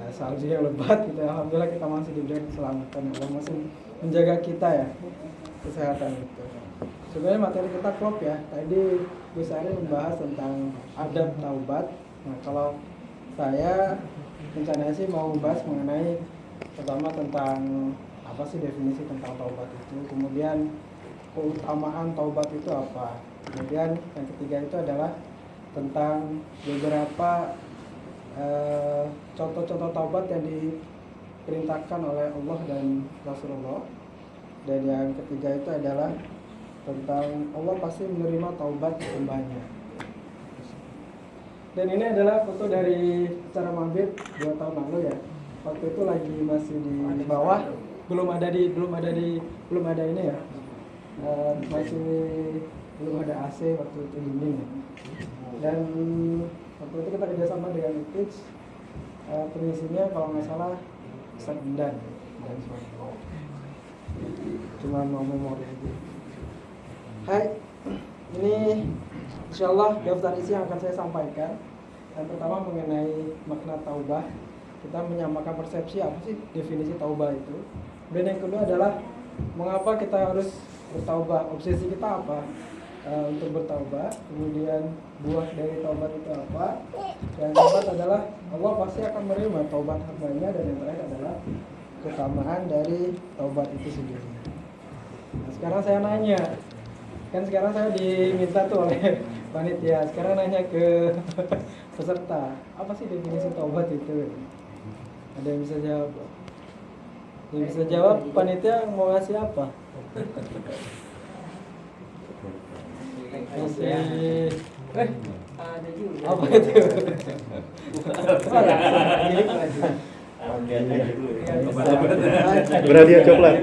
salju yang lebat gitu. Alhamdulillah kita masih diberikan keselamatan. Allah masih menjaga kita ya, kesehatan itu. Sebenarnya materi kita klop ya. Tadi Gus Ari membahas tentang adab taubat. Nah kalau saya rencananya sih mau membahas mengenai pertama tentang apa sih definisi tentang taubat itu, kemudian keutamaan taubat itu apa, kemudian yang ketiga itu adalah tentang beberapa contoh-contoh taubat yang diperintahkan oleh Allah dan Rasulullah, dan yang ketiga itu adalah tentang Allah pasti menerima taubat hambanya. Dan ini adalah foto dari acara Mabit 2 tahun lalu ya. Waktu itu lagi masih di bawah, belum ada ini ya. Masih belum ada AC waktu itu, dingin ya. Dan waktu itu kita kerjasama dengan IPIX, pengisinya kalau nggak salah Ustadz dan sebagainya. Cuma mau memori aja. Hai, ini insyaallah daftar isi yang akan saya sampaikan. Yang pertama mengenai makna taubah. Kita menyamakan persepsi apa sih definisi taubah itu. Dan yang kedua adalah mengapa kita harus bertaubat, obsesi kita apa untuk bertaubat, kemudian buah dari taubat itu apa. Yang keempat adalah Allah pasti akan menerima taubat hambanya, dan yang terakhir adalah keutamaan dari taubat itu sendiri. Nah, sekarang saya nanya, kan sekarang saya diminta tuh oleh panitia, sekarang nanya ke peserta, apa sih definisi taubat itu? Ada yang bisa jawab? Yang bisa jawab panitia mau ngasih apa? Masih Ada juga. apa itu? Berhadiah coklat.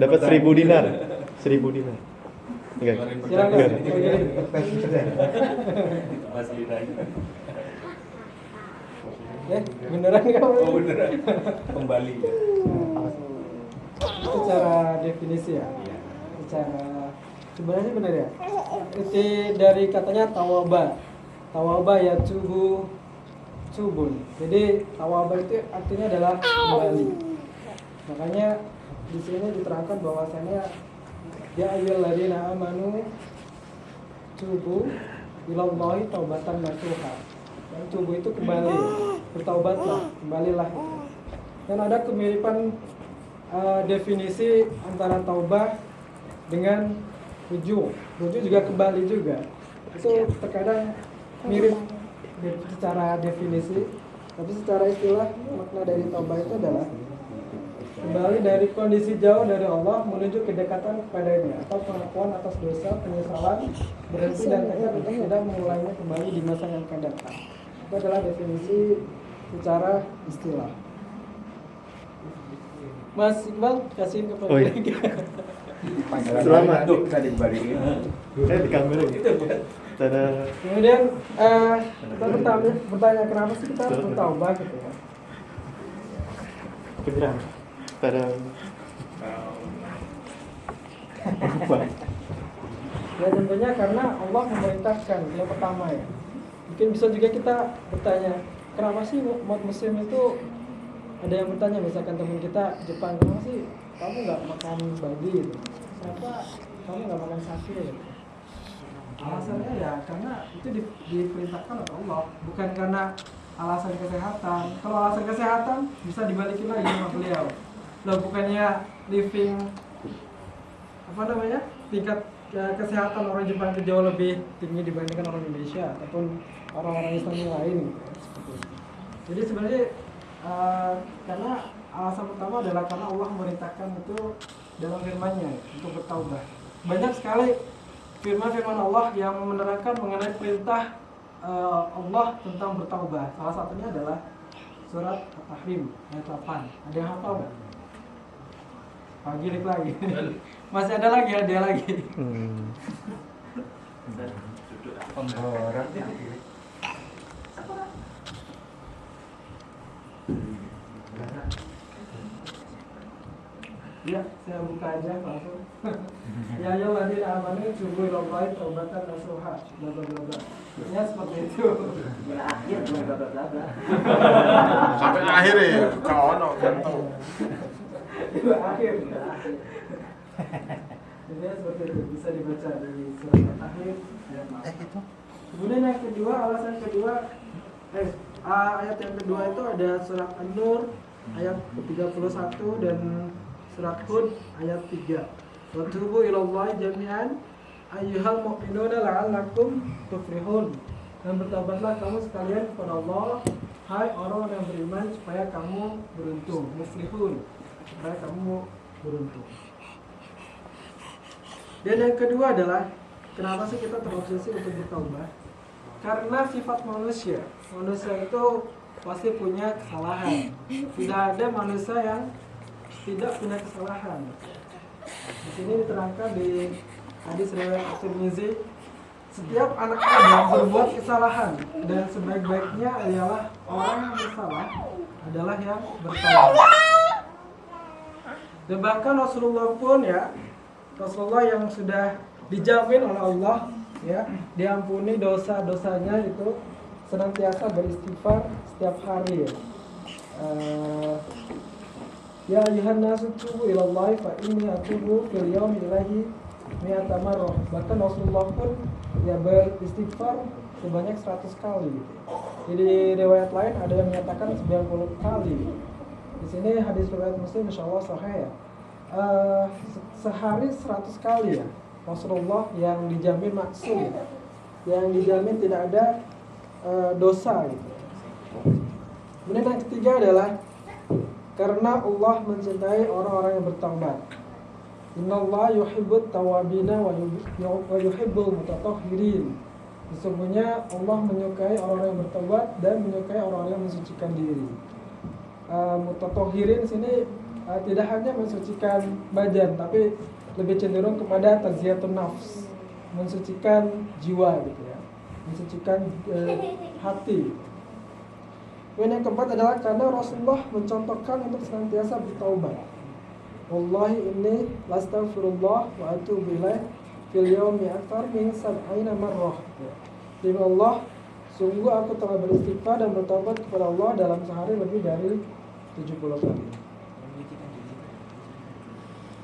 Dapat 1000 dinar. 1000 dinar. Enggak. Silakan. Beneran kamu? Oh beneran. Kembali. Itu cara definisi ya. Secara sebenarnya benar ya. Itu dari katanya tawaba. Tawaba ya tubun. Jadi tawaba itu artinya adalah kembali. Makanya di sini diterangkan bahwasannya ya ayyuhalladzina amanu tubu ilallahi taubatan nasuha. Yang tubuh itu kembali, bertaubatlah, kembalilah. Dan ada kemiripan definisi antara taubah dengan rujuk. Rujuk juga kembali juga. Itu terkadang mirip secara definisi, tapi secara istilah makna dari taubah itu adalah kembali dari kondisi jauh dari Allah menuju kedekatan kepadanya, atau pengakuan atas dosa, penyesalan, berhenti dan tekad untuk tidak mengulangnya kembali di masa yang akan datang. Itu adalah definisi secara istilah. Mas Iqbal, kasihin ke Oh, iya. Selamat. Tadi dibalikin. Saya di kamera gitu. Tada. Kemudian kita bertanya kenapa sih kita harus bertaubat gitu ya? Penyerang. Tada. Ya tentunya karena Allah memerintahkan yang pertama ya. Mungkin bisa juga kita bertanya, kenapa sih umat muslim itu, ada yang bertanya misalkan teman kita Jepang, kenapa sih kamu nggak makan babi gitu? Kenapa kamu nggak makan sapi gitu? Alasannya ya karena itu diperintahkan oleh Allah, bukan karena alasan kesehatan. Kalau alasan kesehatan bisa dibalikin lagi sama beliau. Loh bukannya living tingkat kesehatan orang Jepang itu jauh lebih tinggi dibandingkan orang Indonesia ataupun orang-orang Islam yang lain gitu. Jadi sebenarnya karena alasan pertama adalah karena Allah memerintahkan itu dalam firman-Nya untuk bertaubat. banyak sekali firman-firman Allah yang menerangkan mengenai perintah Allah tentang bertaubat. Salah satunya adalah surat At-Tahrim ayat 8. Ada yang hafal nggak? Gilik lagi. Masih ada lagi, ada lagi. Pemborong. Ya, saya buka aja langsung. Ya ayyuhalladzina amanu tubu ilallahi taubatan nasuha. Bla bla bla bla. Ya seperti itu. Sampai akhir ya, kawan gantung. Itu akhir. Jadi seperti itu bisa dibaca di surat At-Tahrim ayat 8. Itu. Kemudian yang kedua, alasan kedua, ayat yang kedua itu ada surat An-Nur ayat ke-31 dan surat Hud ayat 3. Wa tubu ilallahi jami'an ayyuhal mu'minuna la'allakum tuflihun. Dan bertobatlah kamu sekalian kepada Allah, hai orang yang beriman, supaya kamu beruntung. Muflihun, supaya kamu beruntung. Dan yang kedua adalah, kenapa sih kita terobsesi untuk bertaubat? Karena sifat manusia itu pasti punya kesalahan. Tidak ada manusia yang tidak punya kesalahan. Di sini diterangkan di hadis riwayat At-Tirmizi, setiap anak Adam berbuat kesalahan dan sebaik-baiknya ialah orang yang bersalah adalah yang bertaubat. Dan bahkan Rasulullah pun Rasulullah yang sudah dijamin oleh Allah diampuni dosa-dosanya itu senantiasa beristighfar setiap hari. Ya ayuhan nasu tubu ilallahi fa inni atubu fil yawmi ilahi mi'ata marrah. Bahkan Rasulullah pun beristighfar sebanyak 100 kali. Jadi riwayat lain ada yang menyatakan 90 kali. Di sini hadis riwayat Muslim insyaallah sahih sehari 100 kali Rasulullah yang dijamin maksum, yang dijamin tidak ada dosa gitu. Kemudian yang ketiga adalah karena Allah mencintai orang-orang yang bertaubat. Innallaha yuhibbut tawwabina wa yuhibbul mutatahhirin. Sesungguhnya Allah menyukai orang-orang yang bertaubat dan menyukai orang-orang yang mensucikan diri. Mutatahhirin sini tidak hanya mensucikan badan, tapi lebih cenderung kepada tazkiyatun nafs, mensucikan jiwa gitu ya, mensucikan hati. Kemudian yang keempat adalah karena Rasulullah mencontohkan untuk senantiasa bertaubat. Wallahi inni lastaghfirullah wa atubu ilaih fil yawmi akthar min 70 marrah. Demi Allah, sungguh aku telah beristighfar dan bertaubat kepada Allah dalam sehari lebih dari 70 kali.